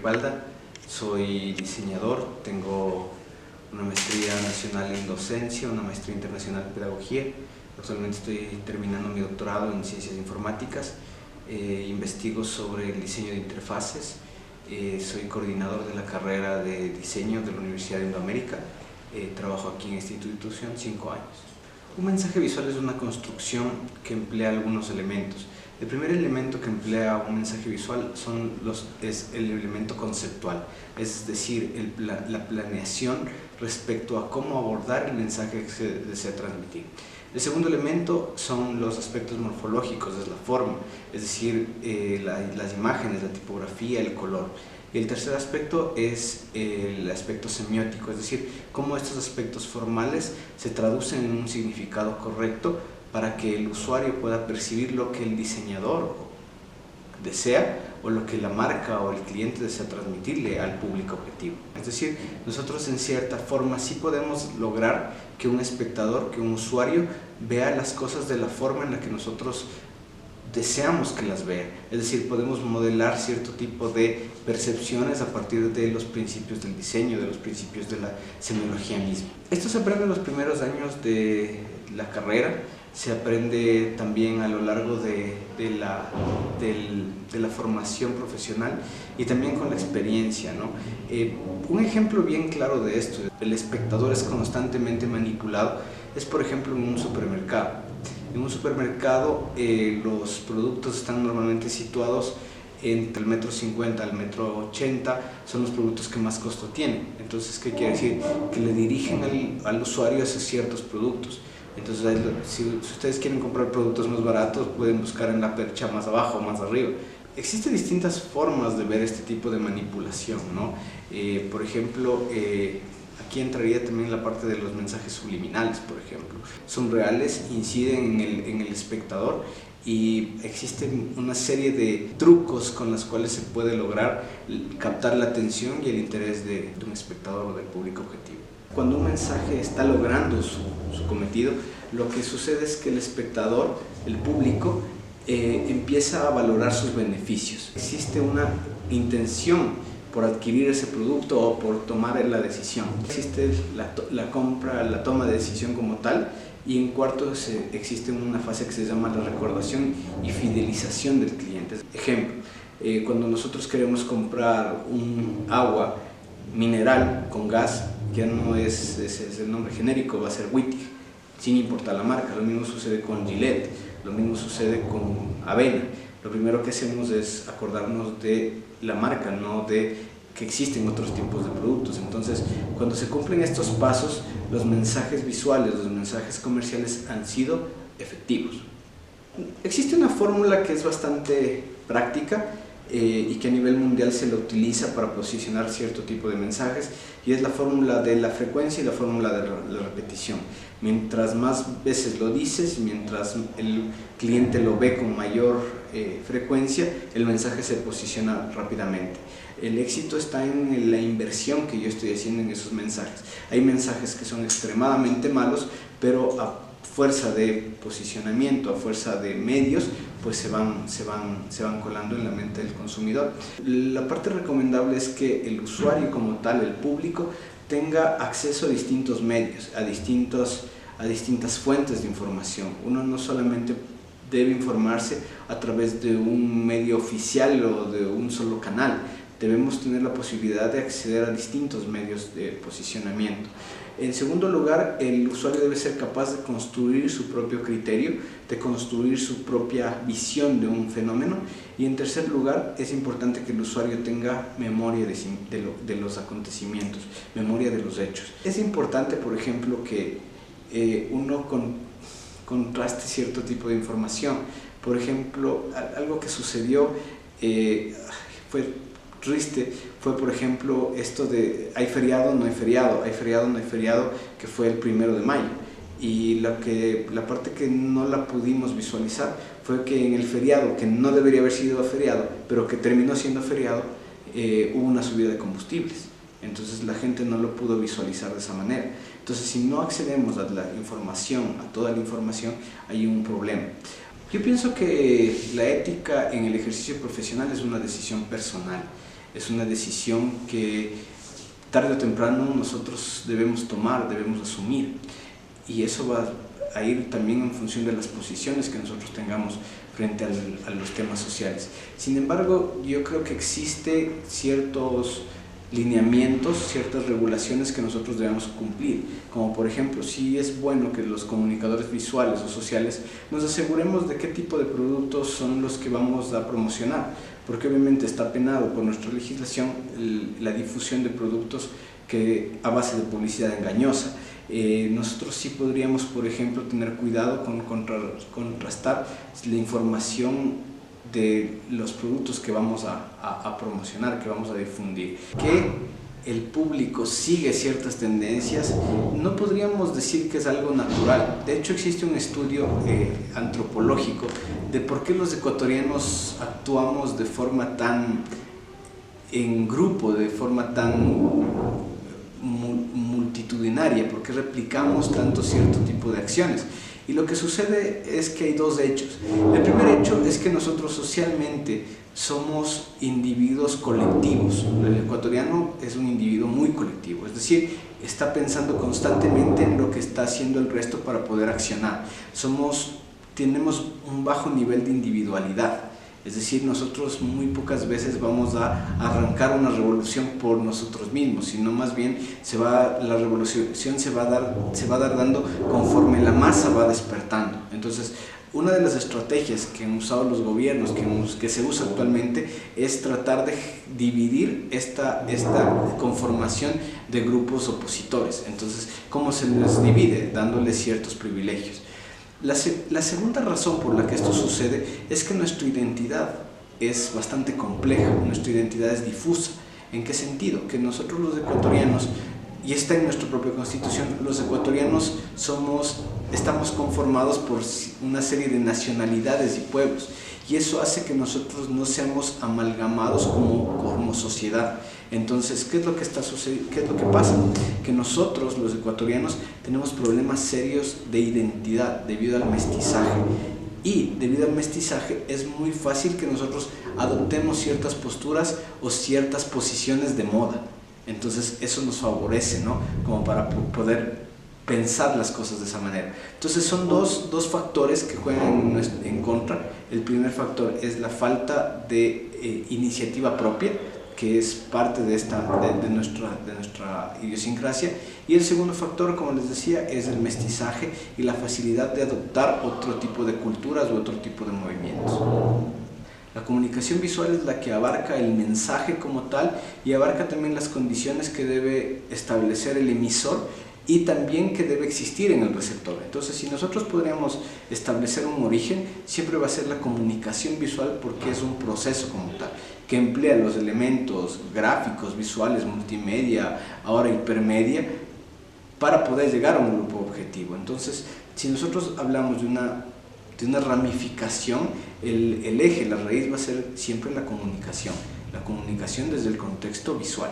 Ripalda, soy diseñador, tengo una maestría nacional en docencia, una maestría internacional en pedagogía. Actualmente estoy terminando mi doctorado en ciencias informáticas, investigo sobre el diseño de interfaces, soy coordinador de la carrera de diseño de la Universidad de Indoamérica, trabajo aquí en esta institución 5 años. Un mensaje visual es una construcción que emplea algunos elementos. El primer elemento que emplea un mensaje visual es el elemento conceptual, es decir, la planeación respecto a cómo abordar el mensaje que se desea transmitir. El segundo elemento son los aspectos morfológicos, es la forma, es decir, las imágenes, la tipografía, el color. Y el tercer aspecto es el aspecto semiótico, es decir, cómo estos aspectos formales se traducen en un significado correcto para que el usuario pueda percibir lo que el diseñador desea o lo que la marca o el cliente desea transmitirle al público objetivo. Es decir, nosotros en cierta forma sí podemos lograr que un espectador, que un usuario vea las cosas de la forma en la que nosotros deseamos que las vea. Es decir, podemos modelar cierto tipo de percepciones a partir de los principios del diseño, de los principios de la semiología misma. Esto se aprende en los primeros años de la carrera, se aprende también a lo largo de la formación profesional y también con la experiencia, ¿no? Un ejemplo bien claro de esto, el espectador es constantemente manipulado, es por ejemplo en un supermercado. En un supermercado los productos están normalmente situados entre el $1.50 al $1.80, son los productos que más costo tienen. Entonces, ¿qué quiere decir? Que le dirigen al usuario hacia ciertos productos. Entonces, si ustedes quieren comprar productos más baratos, pueden buscar en la percha más abajo o más arriba. Existen distintas formas de ver este tipo de manipulación, ¿no? Por ejemplo, aquí entraría también la parte de los mensajes subliminales, por ejemplo. Son reales, inciden en el espectador y existen una serie de trucos con los cuales se puede lograr captar la atención y el interés de un espectador o del público objetivo. Cuando un mensaje está logrando su cometido, lo que sucede es que el espectador, el público, empieza a valorar sus beneficios. Existe una intención por adquirir ese producto o por tomar la decisión. Existe la compra, la toma de decisión como tal, y en cuarto existe una fase que se llama la recordación y fidelización del cliente. Ejemplo, cuando nosotros queremos comprar un agua mineral con gas, ya no ese es el nombre genérico, va a ser Wittig, sin importar la marca. Lo mismo sucede con Gillette, lo mismo sucede con Avena. Lo primero que hacemos es acordarnos de la marca, no de que existen otros tipos de productos. Entonces, cuando se cumplen estos pasos, los mensajes visuales, los mensajes comerciales han sido efectivos. Existe una fórmula que es bastante práctica y que a nivel mundial se la utiliza para posicionar cierto tipo de mensajes, y es la fórmula de la frecuencia y la fórmula de la repetición. Mientras más veces lo dices, mientras el cliente lo ve con mayor frecuencia, el mensaje se posiciona rápidamente. El éxito está en la inversión que yo estoy haciendo en esos mensajes. Hay mensajes que son extremadamente malos, pero a fuerza de posicionamiento, a fuerza de medios, pues se van colando en la mente del consumidor. La parte recomendable es que el usuario como tal, el público, tenga acceso a distintos medios, a distintas fuentes de información. Uno no solamente debe informarse a través de un medio oficial o de un solo canal. Debemos tener la posibilidad de acceder a distintos medios de posicionamiento. En segundo lugar, el usuario debe ser capaz de construir su propio criterio, de construir su propia visión de un fenómeno. Y en tercer lugar, es importante que el usuario tenga memoria de los acontecimientos, memoria de los hechos. Es importante, por ejemplo, que uno contraste cierto tipo de información. Por ejemplo, algo que sucedió fue triste, fue por ejemplo esto de hay feriado, no hay feriado, hay feriado, no hay feriado, que fue el 1 de mayo. Y la parte que no la pudimos visualizar fue que en el feriado, que no debería haber sido feriado, pero que terminó siendo feriado, hubo una subida de combustibles. Entonces la gente no lo pudo visualizar de esa manera. Entonces, si no accedemos a la información, a toda la información, hay un problema. Yo pienso que la ética en el ejercicio profesional es una decisión personal. es una decisión que tarde o temprano nosotros debemos tomar, debemos asumir, y eso va a ir también en función de las posiciones que nosotros tengamos frente a los temas sociales. Sin embargo, yo creo que existen ciertos lineamientos, ciertas regulaciones que nosotros debemos cumplir, como por ejemplo, si es bueno que los comunicadores visuales o sociales nos aseguremos de qué tipo de productos son los que vamos a promocionar, porque obviamente está penado por nuestra legislación la difusión de productos que a base de publicidad engañosa. Nosotros sí podríamos, por ejemplo, tener cuidado con contrastar la información de los productos que vamos a promocionar, que vamos a difundir. Que el público sigue ciertas tendencias, no podríamos decir que es algo natural. De hecho, existe un estudio antropológico de por qué los ecuatorianos actuamos de forma tan en grupo, de forma tan multitudinaria, porque replicamos tanto cierto tipo de acciones. Y lo que sucede es que hay dos hechos. El primer hecho es que nosotros socialmente somos individuos colectivos. El ecuatoriano es un individuo muy colectivo, es decir, está pensando constantemente en lo que está haciendo el resto para poder accionar. Tenemos un bajo nivel de individualidad. Es decir, nosotros muy pocas veces vamos a arrancar una revolución por nosotros mismos, sino más bien la revolución se va a dar dando conforme la masa va despertando. Entonces, una de las estrategias que han usado los gobiernos, que se usa actualmente, es tratar de dividir esta conformación de grupos opositores. Entonces, ¿cómo se les divide? Dándoles ciertos privilegios. La segunda razón por la que esto sucede es que nuestra identidad es bastante compleja, nuestra identidad es difusa. ¿En qué sentido? Que nosotros los ecuatorianos, y está en nuestra propia constitución, los ecuatorianos estamos conformados por una serie de nacionalidades y pueblos, y eso hace que nosotros no seamos amalgamados como sociedad. Entonces, ¿qué es lo que está sucediendo? ¿Qué es lo que pasa? Que nosotros, los ecuatorianos, tenemos problemas serios de identidad debido al mestizaje. Y debido al mestizaje es muy fácil que nosotros adoptemos ciertas posturas o ciertas posiciones de moda. Entonces, eso nos favorece, ¿no? Como para poder pensar las cosas de esa manera. Entonces, son dos factores que juegan en contra. El primer factor es la falta de iniciativa propia, que es parte de nuestra idiosincrasia, y el segundo factor, como les decía, es el mestizaje y la facilidad de adoptar otro tipo de culturas u otro tipo de movimientos. La comunicación visual es la que abarca el mensaje como tal y abarca también las condiciones que debe establecer el emisor y también que debe existir en el receptor. Entonces, si nosotros podríamos establecer un origen, siempre va a ser la comunicación visual, porque es un proceso como tal, que emplea los elementos gráficos, visuales, multimedia, ahora hipermedia, para poder llegar a un grupo objetivo. Entonces, si nosotros hablamos de una ramificación, el eje, la raíz va a ser siempre la comunicación desde el contexto visual.